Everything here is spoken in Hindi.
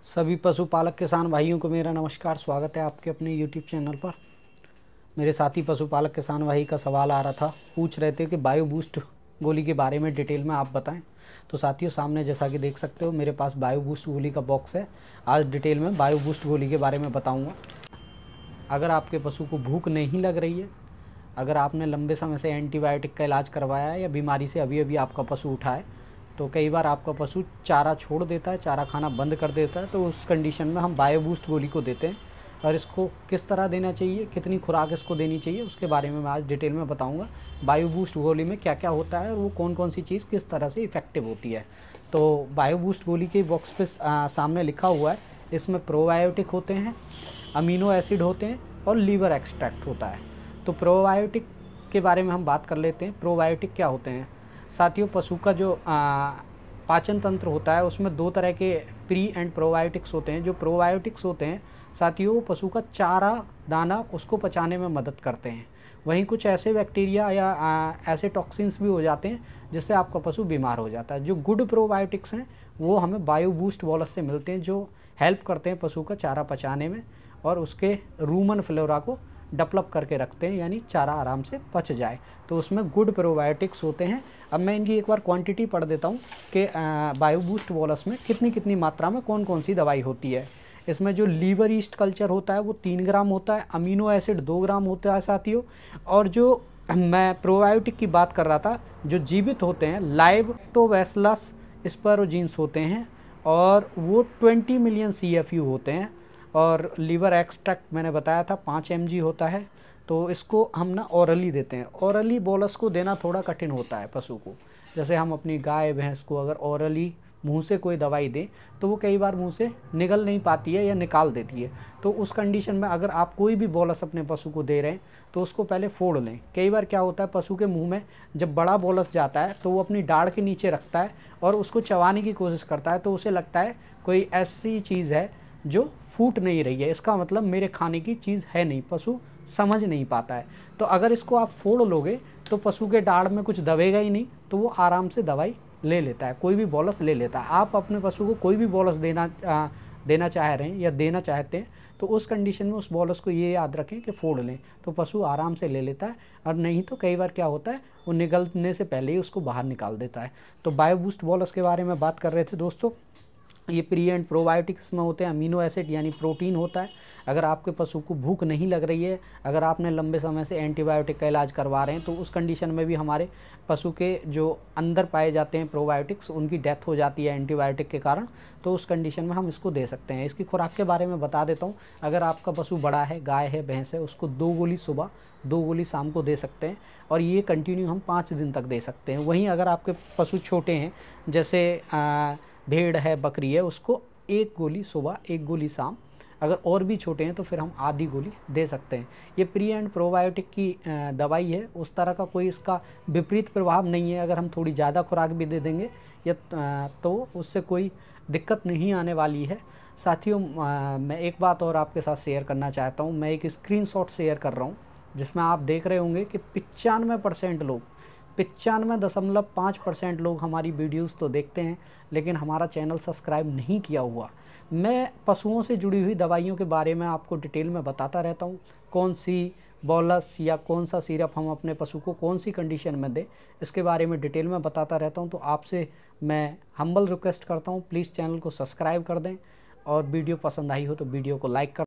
सभी पशुपालक किसान भाइयों को मेरा नमस्कार। स्वागत है आपके अपने YouTube चैनल पर। मेरे साथी पशुपालक किसान भाई का सवाल आ रहा था, पूछ रहे थे कि बायो बूस्ट गोली के बारे में डिटेल में आप बताएं। तो साथियों, सामने जैसा कि देख सकते हो मेरे पास बायो बूस्ट गोली का बॉक्स है। आज डिटेल में बायो बूस्ट गोली के बारे में बताऊँगा। अगर आपके पशु को भूख नहीं लग रही है, अगर आपने लंबे समय से एंटीबायोटिक का इलाज करवाया है या बीमारी से अभी अभी आपका पशु उठा है, तो कई बार आपका पशु चारा छोड़ देता है, चारा खाना बंद कर देता है, तो उस कंडीशन में हम बायो बूस्ट गोली को देते हैं। और इसको किस तरह देना चाहिए, कितनी खुराक इसको देनी चाहिए, उसके बारे में मैं आज डिटेल में बताऊंगा। बायो बूस्ट गोली में क्या क्या होता है और वो कौन कौन सी चीज़ किस तरह से इफ़ेक्टिव होती है। तो बायो बूस्ट गोली के बॉक्स पे सामने लिखा हुआ है, इसमें प्रोबायोटिक होते हैं, अमीनो एसिड होते हैं और लीवर एक्सट्रैक्ट होता है। तो प्रोबायोटिक के बारे में हम बात कर लेते हैं। प्रोबायोटिक क्या होते हैं साथियों? पशु का जो पाचन तंत्र होता है उसमें दो तरह के प्री एंड प्रोबायोटिक्स होते हैं। जो प्रोबायोटिक्स होते हैं साथियों, वो पशु का चारा दाना उसको पचाने में मदद करते हैं। वहीं कुछ ऐसे बैक्टीरिया या ऐसे टॉक्सिन्स भी हो जाते हैं जिससे आपका पशु बीमार हो जाता है। जो गुड प्रोबायोटिक्स हैं वो हमें बायो बूस्ट बोलस से मिलते हैं, जो हेल्प करते हैं पशु का चारा पचाने में और उसके रूमन फ्लोरा को डेवलप करके रखते हैं, यानी चारा आराम से पच जाए। तो उसमें गुड प्रोबायोटिक्स होते हैं। अब मैं इनकी एक बार क्वांटिटी पढ़ देता हूँ कि बायो बूस्ट बोलस में कितनी कितनी मात्रा में कौन कौन सी दवाई होती है। इसमें जो लीवर ईस्ट कल्चर होता है वो 3 ग्राम होता है, अमीनो एसिड 2 ग्राम होता है साथियों। और जो मैं प्रोबायोटिक की बात कर रहा था, जो जीवित होते हैं लैक्टोबैसिलस स्पैरोजीन्स होते हैं और वो 20 मिलियन CFU होते हैं। और लीवर एक्सट्रैक्ट मैंने बताया था 5 mg होता है। तो इसको हम ना औरली देते हैं। औरली बोलस को देना थोड़ा कठिन होता है पशु को। जैसे हम अपनी गाय भैंस को अगर औरली मुंह से कोई दवाई दें तो वो कई बार मुंह से निगल नहीं पाती है या निकाल देती है। तो उस कंडीशन में अगर आप कोई भी बोलस अपने पशु को दे रहे हैं तो उसको पहले फोड़ लें। कई बार क्या होता है, पशु के मुंह में जब बड़ा बोलस जाता है तो वो अपनी दाढ़ के नीचे रखता है और उसको चबाने की कोशिश करता है, तो उसे लगता है कोई ऐसी चीज़ है जो फूट नहीं रही है, इसका मतलब मेरे खाने की चीज़ है नहीं, पशु समझ नहीं पाता है। तो अगर इसको आप फोड़ लोगे तो पशु के दाढ़ में कुछ दबेगा ही नहीं, तो वो आराम से दवाई ले लेता है, कोई भी बोलस ले लेता है। आप अपने पशु को कोई भी बोलस देना चाह रहे हैं या देना चाहते हैं तो उस कंडीशन में उस बोलस को ये याद रखें कि फोड़ लें, तो पशु आराम से ले लेता है। और नहीं तो कई बार क्या होता है, वो निगलने से पहले ही उसको बाहर निकाल देता है। तो बायो बूस्ट बोलस के बारे में बात कर रहे थे दोस्तों। ये प्री एंड प्रोबायोटिक्स में होते हैं। अमीनो एसिड यानी प्रोटीन होता है। अगर आपके पशु को भूख नहीं लग रही है, अगर आपने लंबे समय से एंटीबायोटिक का इलाज करवा रहे हैं, तो उस कंडीशन में भी हमारे पशु के जो अंदर पाए जाते हैं प्रोबायोटिक्स, उनकी डेथ हो जाती है एंटीबायोटिक के कारण। तो उस कंडीशन में हम इसको दे सकते हैं। इसकी खुराक के बारे में बता देता हूँ। अगर आपका पशु बड़ा है, गाय है, भैंस है, उसको 2 गोली सुबह 2 गोली शाम को दे सकते हैं और ये कंटिन्यू हम 5 दिन तक दे सकते हैं। वहीं अगर आपके पशु छोटे हैं, जैसे भेड़ है, बकरी है, उसको 1 गोली सुबह 1 गोली शाम, अगर और भी छोटे हैं तो फिर हम आधी गोली दे सकते हैं। ये प्री एंड प्रोबायोटिक की दवाई है, उस तरह का कोई इसका विपरीत प्रभाव नहीं है। अगर हम थोड़ी ज़्यादा खुराक भी दे देंगे या तो उससे कोई दिक्कत नहीं आने वाली है। साथियों, मैं एक बात और आपके साथ शेयर करना चाहता हूँ। मैं एक स्क्रीनशॉट शेयर कर रहा हूँ जिसमें आप देख रहे होंगे कि 95% लोग, 95.5% लोग हमारी वीडियोस तो देखते हैं लेकिन हमारा चैनल सब्सक्राइब नहीं किया हुआ। मैं पशुओं से जुड़ी हुई दवाइयों के बारे में आपको डिटेल में बताता रहता हूँ। कौन सी बोलस या कौन सा सिरप हम अपने पशु को कौन सी कंडीशन में दें, इसके बारे में डिटेल में बताता रहता हूँ। तो आपसे मैं हम्बल रिक्वेस्ट करता हूँ, प्लीज़ चैनल को सब्सक्राइब कर दें और वीडियो पसंद आई हो तो वीडियो को लाइक कर